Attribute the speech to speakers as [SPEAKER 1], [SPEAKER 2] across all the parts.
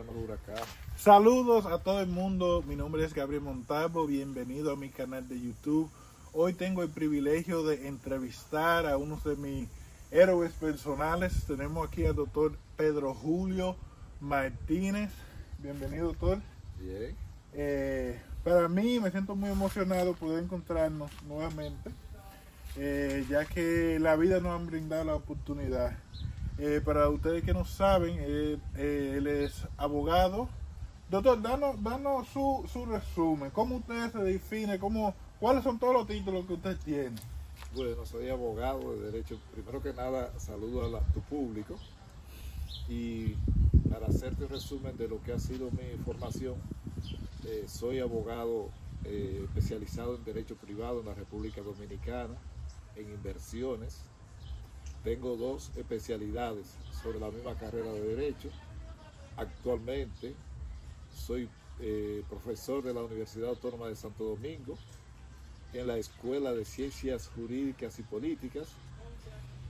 [SPEAKER 1] evitan los huracanes.
[SPEAKER 2] Saludos a todo el mundo, mi nombre es Gabriel Montalvo, bienvenido a mi canal de YouTube. Hoy tengo el privilegio de entrevistar a uno de mis héroes personales. Tenemos aquí al doctor Pedro Julio Martínez. Bienvenido, doctor.
[SPEAKER 1] Bien.
[SPEAKER 2] Para mí me siento muy emocionado poder encontrarnos nuevamente, ya que la vida nos ha brindado la oportunidad. Para ustedes que no saben, él es abogado. Doctor, danos su resumen. ¿Cómo usted se define? ¿Cuáles son todos los títulos que usted tiene?
[SPEAKER 1] Bueno, soy abogado de derecho. Primero que nada, saludo a tu público. Y para hacerte un resumen de lo que ha sido mi formación, soy abogado especializado en derecho privado en la República Dominicana, en inversiones. Tengo 2 especialidades sobre la misma carrera de derecho. Actualmente soy profesor de la Universidad Autónoma de Santo Domingo en la Escuela de Ciencias Jurídicas y Políticas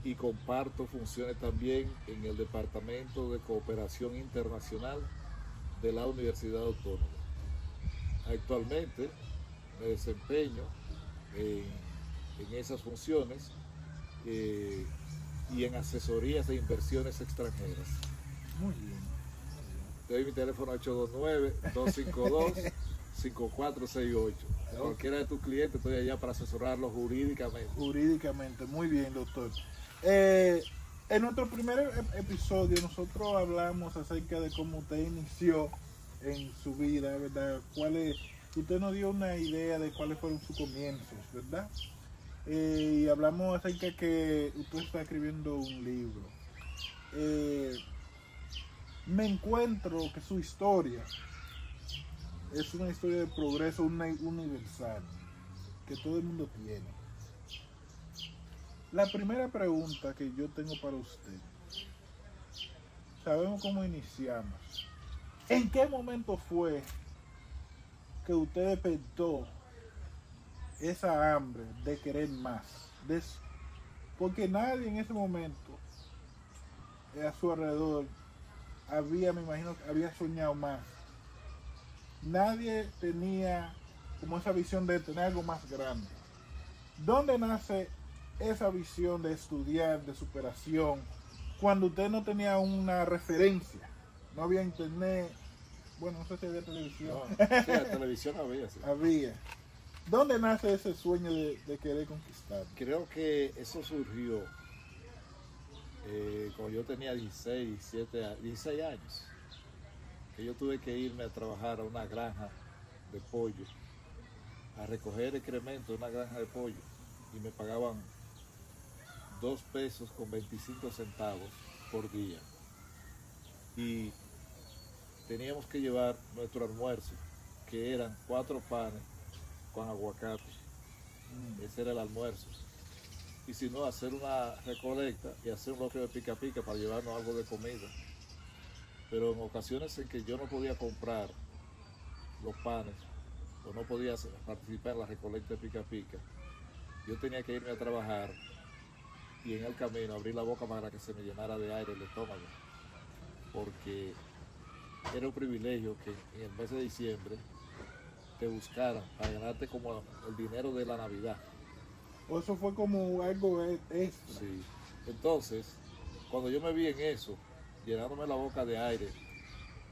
[SPEAKER 1] y comparto funciones también en el Departamento de Cooperación Internacional de la Universidad Autónoma. Actualmente me desempeño en esas funciones y en asesorías de inversiones extranjeras.
[SPEAKER 2] Muy bien.
[SPEAKER 1] Te doy mi teléfono 829-252-5468. Cualquiera de tus clientes estoy allá para asesorarlo jurídicamente.
[SPEAKER 2] Jurídicamente, muy bien, doctor. En nuestro primer episodio nosotros hablamos acerca de cómo usted inició en su vida, ¿verdad? Usted nos dio una idea de cuáles fueron sus comienzos, ¿verdad? Y hablamos acerca de que usted está escribiendo un libro. Me encuentro que su historia es una historia de progreso universal que todo el mundo tiene. La primera pregunta que yo tengo para usted: sabemos cómo iniciamos. ¿En qué momento fue que usted despertó esa hambre de querer más? Porque nadie en ese momento a su alrededor me imagino que había soñado más. Nadie tenía como esa visión de tener algo más grande. ¿Dónde nace esa visión de estudiar, de superación, cuando usted no tenía una referencia? No había internet, bueno, no sé si había televisión.
[SPEAKER 1] No, sí, la televisión había, sí.
[SPEAKER 2] Había. ¿Dónde nace ese sueño de querer conquistar?
[SPEAKER 1] Creo que eso surgió cuando yo tenía 16 años, que yo tuve que irme a trabajar a una granja de pollo, a recoger excremento de una granja de pollo, y me pagaban 2 pesos con 25 centavos por día. Y teníamos que llevar nuestro almuerzo, que eran 4 panes con aguacate. Ese era el almuerzo. Y si no, hacer una recolecta y hacer un bloqueo de pica pica para llevarnos algo de comida. Pero en ocasiones en que yo no podía comprar los panes o no podía participar en la recolecta de pica pica, yo tenía que irme a trabajar y en el camino abrir la boca para que se me llenara de aire el estómago, porque era un privilegio que en el mes de diciembre te buscaran para ganarte como el dinero de la Navidad.
[SPEAKER 2] ¿O eso fue como algo extra?
[SPEAKER 1] Sí. Entonces, cuando yo me vi en eso, llenándome la boca de aire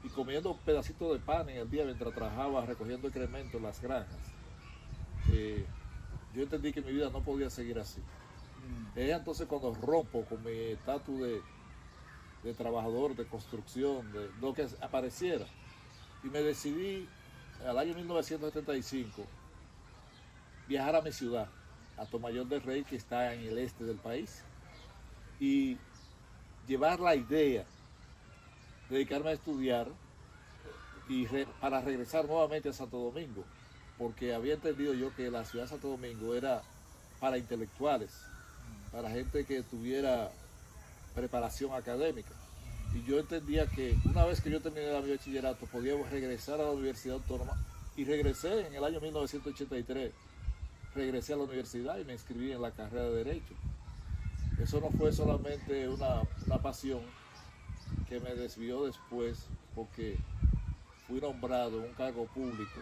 [SPEAKER 1] y comiendo pedacitos de pan en el día mientras trabajaba recogiendo excremento en las granjas, yo entendí que mi vida no podía seguir así. Es entonces cuando rompo con mi estatus de trabajador, de construcción, de lo que apareciera, y me decidí al año 1975 viajar a mi ciudad, a Tomayor del Rey, que está en el este del país, y llevar la idea de dedicarme a estudiar para regresar nuevamente a Santo Domingo, porque había entendido yo que la ciudad de Santo Domingo era para intelectuales, para gente que tuviera preparación académica. Y yo entendía que una vez que yo terminé mi bachillerato podíamos regresar a la Universidad Autónoma, y regresé en el año 1983. Regresé a la universidad y me inscribí en la carrera de Derecho. Eso no fue solamente una pasión que me desvió después porque fui nombrado en un cargo público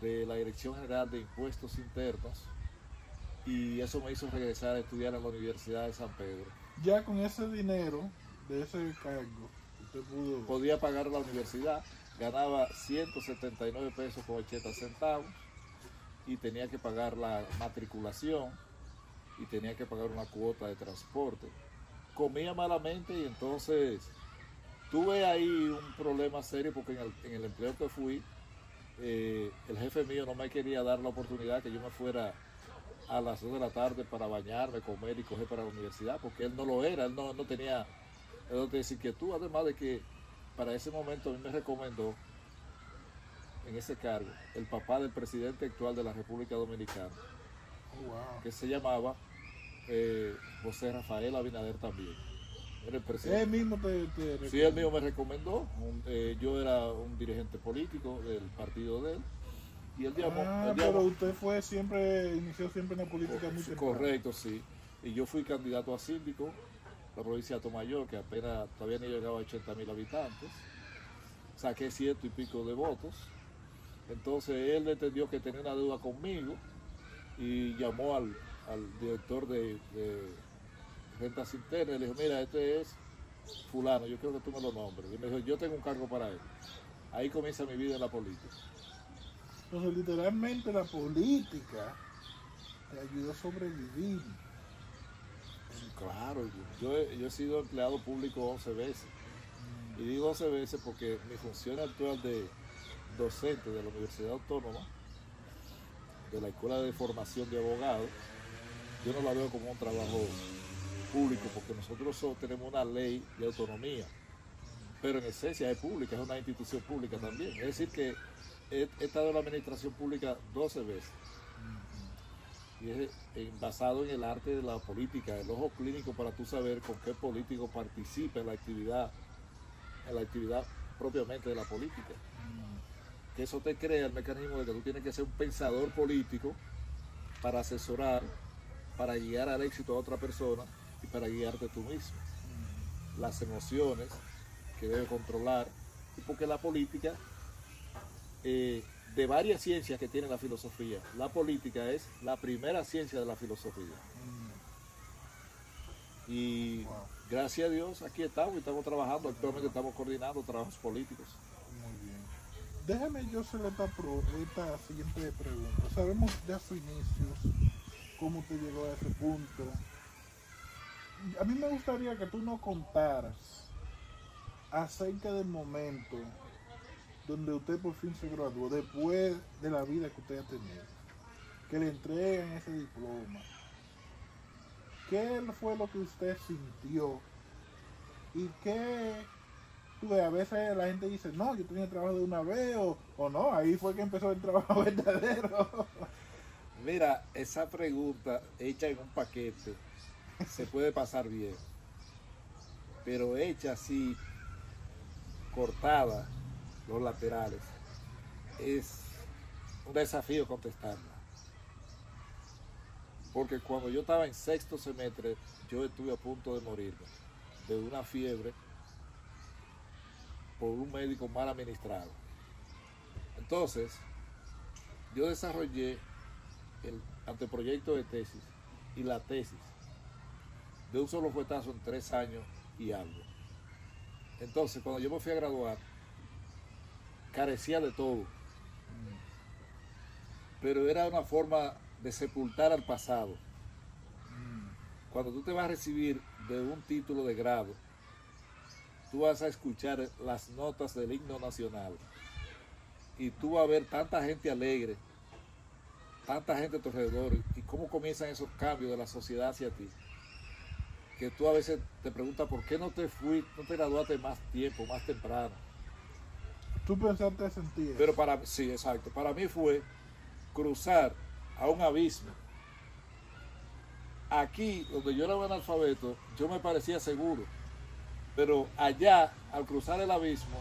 [SPEAKER 1] de la Dirección General de Impuestos Internos y eso me hizo regresar a estudiar en la Universidad de San Pedro.
[SPEAKER 2] Ya con ese dinero de ese cargo, usted pudo...
[SPEAKER 1] Podía pagar la universidad, ganaba 179 pesos con 80 centavos y tenía que pagar la matriculación y tenía que pagar una cuota de transporte. Comía malamente y entonces tuve ahí un problema serio porque en el empleo que fui, el jefe mío no me quería dar la oportunidad que yo me fuera a las 2 de la tarde para bañarme, comer y coger para la universidad, porque él no lo era, él no tenía esa inquietud, además de que para ese momento a mí me recomendó en ese cargo el papá del presidente actual de la República Dominicana, que se llamaba José Rafael Abinader también. Era el presidente.
[SPEAKER 2] Él mismo
[SPEAKER 1] Sí, él mismo me recomendó. Yo era un dirigente político del partido de él. Y él llamó.
[SPEAKER 2] Pero usted inició siempre en la política muy temprano.
[SPEAKER 1] Correcto, sí. Y yo fui candidato a síndico de la provincia de Atomayor, que apenas todavía ni llegaba a 80.000 habitantes. Saqué 100 y pico de votos. Entonces él entendió que tenía una deuda conmigo y llamó al director de rentas internas y le dijo, mira, este es fulano, yo creo que tú me lo nombres. Y me dijo, yo tengo un cargo para él. Ahí comienza mi vida en la política.
[SPEAKER 2] Entonces literalmente la política te ayudó a sobrevivir.
[SPEAKER 1] Claro, yo he sido empleado público 11 veces. Y digo 11 veces porque mi función actual de docente de la Universidad Autónoma, de la Escuela de Formación de Abogados, yo no la veo como un trabajo público porque nosotros tenemos una ley de autonomía, pero en esencia es pública, es una institución pública también. Es decir que he estado en la administración pública 12 veces y es basado en el arte de la política, el ojo clínico para tú saber con qué político participa en la actividad propiamente de la política. Que eso te crea el mecanismo de que tú tienes que ser un pensador político para asesorar, para guiar al éxito a otra persona y para guiarte tú mismo. Las emociones que debe controlar, y porque la política, de varias ciencias que tiene la filosofía, la política es la primera ciencia de la filosofía. Y gracias a Dios aquí estamos trabajando, actualmente estamos coordinando trabajos políticos.
[SPEAKER 2] Muy bien. Déjame yo hacerle esta siguiente pregunta. Sabemos ya sus inicios, cómo usted llegó a ese punto. A mí me gustaría que tú nos contaras acerca del momento donde usted por fin se graduó, después de la vida que usted ha tenido, que le entregan ese diploma. ¿Qué fue lo que usted sintió? ¿Y qué? A veces la gente dice, no, yo tenía trabajo de una vez, o no, ahí fue que empezó el trabajo verdadero.
[SPEAKER 1] Mira, esa pregunta hecha en un paquete se puede pasar bien, pero hecha así, cortada, los laterales, es un desafío contestarla. Porque cuando yo estaba en sexto semestre, yo estuve a punto de morirme de una fiebre por un médico mal administrado. Entonces, yo desarrollé el anteproyecto de tesis y la tesis de un solo fuetazo en 3 años y algo. Entonces, cuando yo me fui a graduar, carecía de todo. Pero era una forma de sepultar al pasado. Cuando tú te vas a recibir de un título de grado, tú vas a escuchar las notas del himno nacional y tú vas a ver tanta gente alegre, tanta gente a tu alrededor y cómo comienzan esos cambios de la sociedad hacia ti, que tú a veces te preguntas por qué no te graduaste más tiempo, más temprano.
[SPEAKER 2] Tú pensaste sentir.
[SPEAKER 1] Pero sí, exacto, para mí fue cruzar a un abismo. Aquí, donde yo era un analfabeto, yo me parecía seguro, pero allá, al cruzar el abismo,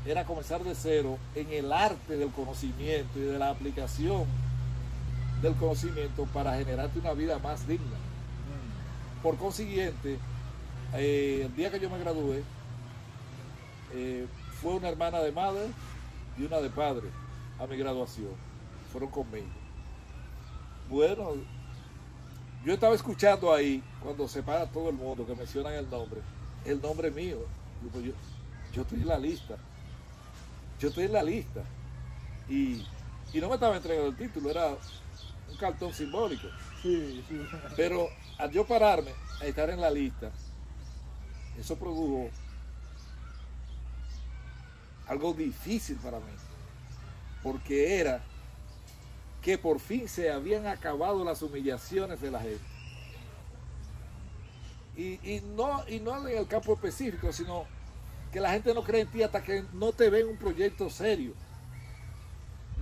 [SPEAKER 1] era comenzar de cero en el arte del conocimiento y de la aplicación del conocimiento para generarte una vida más digna. Por consiguiente, el día que yo me gradué, fue una hermana de madre y una de padre a mi graduación. Fueron conmigo. Bueno, yo estaba escuchando ahí, cuando se para todo el mundo, que mencionan el nombre mío. Digo, yo estoy en la lista. Yo estoy en la lista. Y no me estaba entregando el título, era un cartón simbólico.
[SPEAKER 2] Sí, sí.
[SPEAKER 1] Pero al yo pararme a estar en la lista, eso produjo algo difícil para mí, porque era que por fin se habían acabado las humillaciones de la gente. Y no en el campo específico, sino que la gente no cree en ti hasta que no te ven un proyecto serio.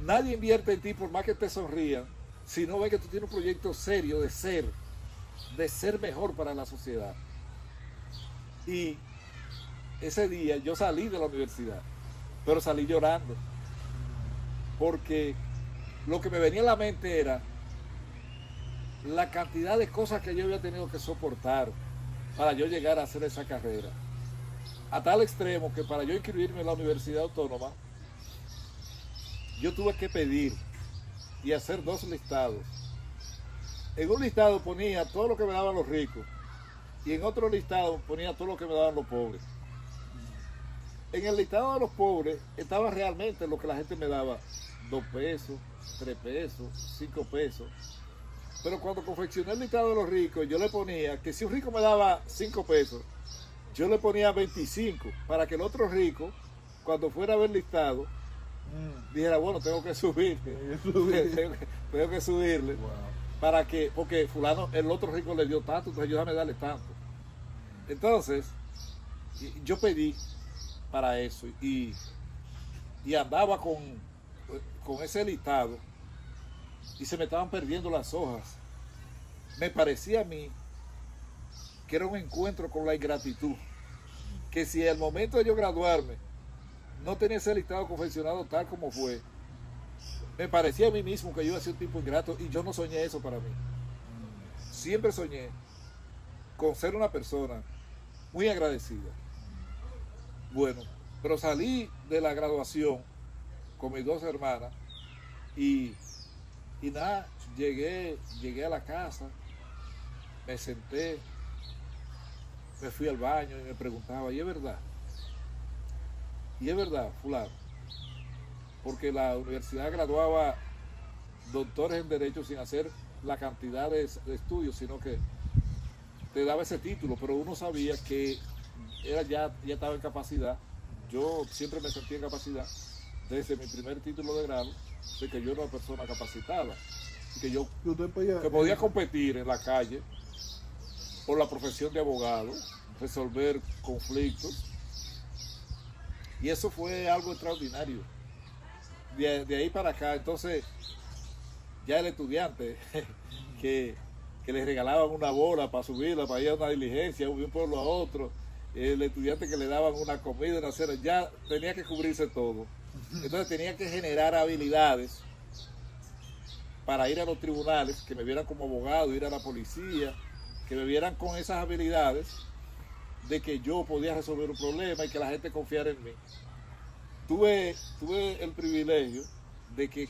[SPEAKER 1] Nadie invierte en ti por más que te sonrían, si no ve que tú tienes un proyecto serio de ser mejor para la sociedad. Y ese día yo salí de la universidad, pero salí llorando, porque lo que me venía a la mente era la cantidad de cosas que yo había tenido que soportar para yo llegar a hacer esa carrera. A tal extremo que para yo inscribirme en la Universidad Autónoma, yo tuve que pedir y hacer 2 listados. En un listado ponía todo lo que me daban los ricos y en otro listado ponía todo lo que me daban los pobres. En el listado de los pobres estaba realmente lo que la gente me daba: 2 pesos, 3 pesos, 5 pesos. Pero cuando confeccioné el listado de los ricos, yo le ponía que si un rico me daba 5 pesos, yo le ponía 25, para que el otro rico, cuando fuera a ver listado, dijera, bueno, tengo que subirle. tengo que subirle.
[SPEAKER 2] Wow.
[SPEAKER 1] Para que, porque fulano, el otro rico le dio tanto, entonces yo déjame darle tanto. Entonces, yo pedí para eso y andaba con ese listado y se me estaban perdiendo las hojas. Me parecía a mí que era un encuentro con la ingratitud, que si al momento de yo graduarme no tenía ese listado confeccionado tal como fue, me parecía a mí mismo que yo iba a ser un tipo ingrato, y yo no soñé eso para mí. Siempre soñé con ser una persona muy agradecida. Bueno, pero salí de la graduación con mis 2 hermanas y nada, llegué a la casa, me senté, me fui al baño y me preguntaba, ¿y es verdad? ¿Y es verdad, fulano? Porque la universidad graduaba doctores en Derecho sin hacer la cantidad de estudios, sino que te daba ese título, pero uno sabía que ya estaba en capacidad. Yo siempre me sentí en capacidad, desde mi primer título de grado, de que yo era una persona capacitada, y que podía competir en la calle por la profesión de abogado, resolver conflictos, y eso fue algo extraordinario. De ahí para acá, entonces, ya el estudiante que le regalaban una bola para subirla, para ir a una diligencia, de un pueblo a otro, el estudiante que le daban una comida, una cena, ya tenía que cubrirse todo. Entonces tenía que generar habilidades para ir a los tribunales, que me vieran como abogado, ir a la policía, que me vieran con esas habilidades de que yo podía resolver un problema y que la gente confiara en mí. Tuve el privilegio de que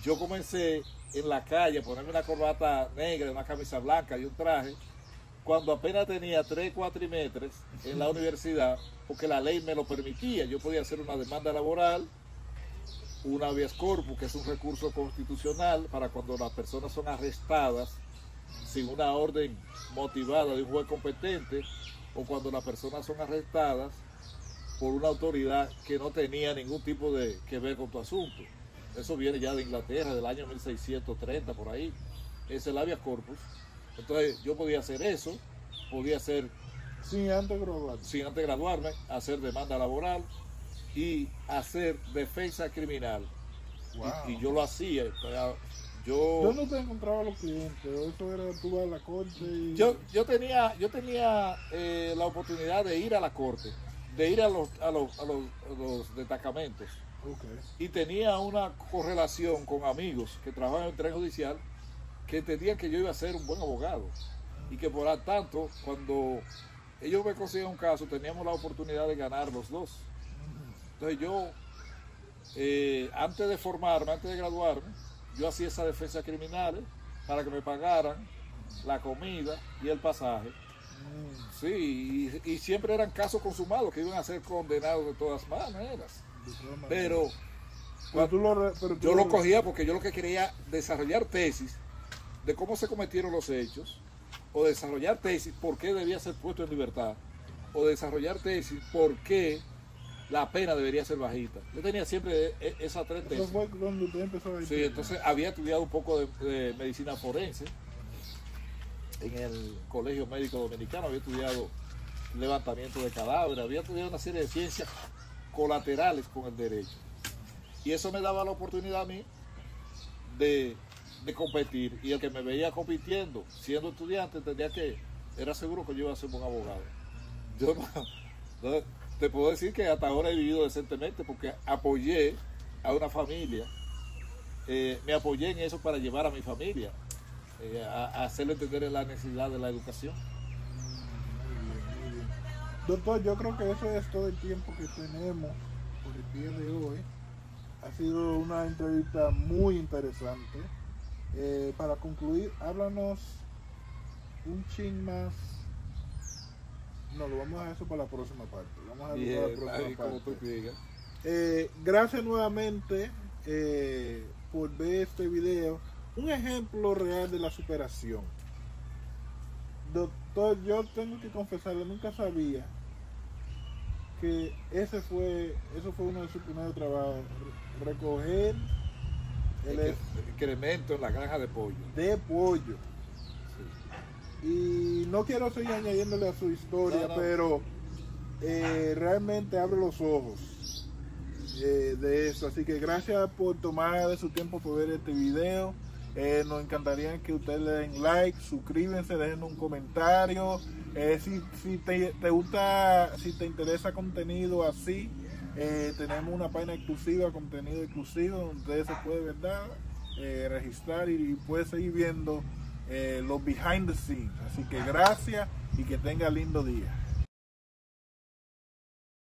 [SPEAKER 1] yo comencé en la calle a ponerme una corbata negra, una camisa blanca y un traje, cuando apenas tenía 3 cuatrimestres en la universidad, porque la ley me lo permitía. Yo podía hacer una demanda laboral, un habeas corpus, que es un recurso constitucional para cuando las personas son arrestadas sin una orden motivada de un juez competente, o cuando las personas son arrestadas por una autoridad que no tenía ningún tipo de que ver con tu asunto. Eso viene ya de Inglaterra, del año 1630, por ahí. Es el habeas corpus. Entonces yo podía hacer eso, podía hacer...
[SPEAKER 2] Sin antes
[SPEAKER 1] graduarme, hacer demanda laboral y hacer defensa criminal.
[SPEAKER 2] Wow.
[SPEAKER 1] Y yo lo hacía.
[SPEAKER 2] ¿Dónde te encontraban los clientes? ¿Eso era tú a la corte?
[SPEAKER 1] Yo tenía la oportunidad de ir a la corte, de ir a los destacamentos.
[SPEAKER 2] Okay.
[SPEAKER 1] Y tenía una correlación con amigos que trabajaban en el tren judicial, que entendían que yo iba a ser un buen abogado y que por lo tanto, cuando ellos me conseguían un caso, teníamos la oportunidad de ganar los dos. Entonces yo, antes de formarme, antes de graduarme, yo hacía esas defensas criminales para que me pagaran la comida y el pasaje. Sí, y siempre eran casos consumados que iban a ser condenados de todas maneras. Pero yo lo cogía porque yo lo que quería desarrollar tesis de cómo se cometieron los hechos, o desarrollar tesis por qué debía ser puesto en libertad, o desarrollar tesis por qué la pena debería ser bajita. Yo tenía siempre esas tres tesis.
[SPEAKER 2] Eso fue cuando usted empezó a
[SPEAKER 1] Sí, entonces había estudiado un poco de medicina forense en el Colegio Médico Dominicano, había estudiado levantamiento de cadáveres, había estudiado una serie de ciencias colaterales con el derecho. Y eso me daba la oportunidad a mí de competir. Y el que me veía compitiendo, siendo estudiante, entendía que era seguro que yo iba a ser un abogado. Yo no, te puedo decir que hasta ahora he vivido decentemente porque apoyé a una familia, me apoyé en eso para llevar a mi familia, a hacerle entender la necesidad de la educación.
[SPEAKER 2] Muy bien. Doctor, yo creo que eso es todo el tiempo que tenemos por el día de hoy. Ha sido una entrevista muy interesante. Para concluir, háblanos un chin más. No, lo vamos a dejar eso para la próxima parte. Vamos a dejar para la próxima parte. Gracias nuevamente por ver este video. Un ejemplo real de la superación. Doctor, yo tengo que confesarle, nunca sabía que eso fue uno de sus primeros trabajos, recoger
[SPEAKER 1] el incremento en la granja de pollo.
[SPEAKER 2] Sí. Y no quiero seguir añadiéndole a su historia, pero realmente abre los ojos de eso. Así que gracias por tomar de su tiempo por ver este video. Nos encantaría que ustedes le den like, suscríbanse, dejen un comentario. Si te gusta, si te interesa contenido así, tenemos una página exclusiva, contenido exclusivo, donde ustedes se pueden, ¿verdad? Registrar y pueden seguir viendo los behind the scenes. Así que gracias y que tenga lindo día.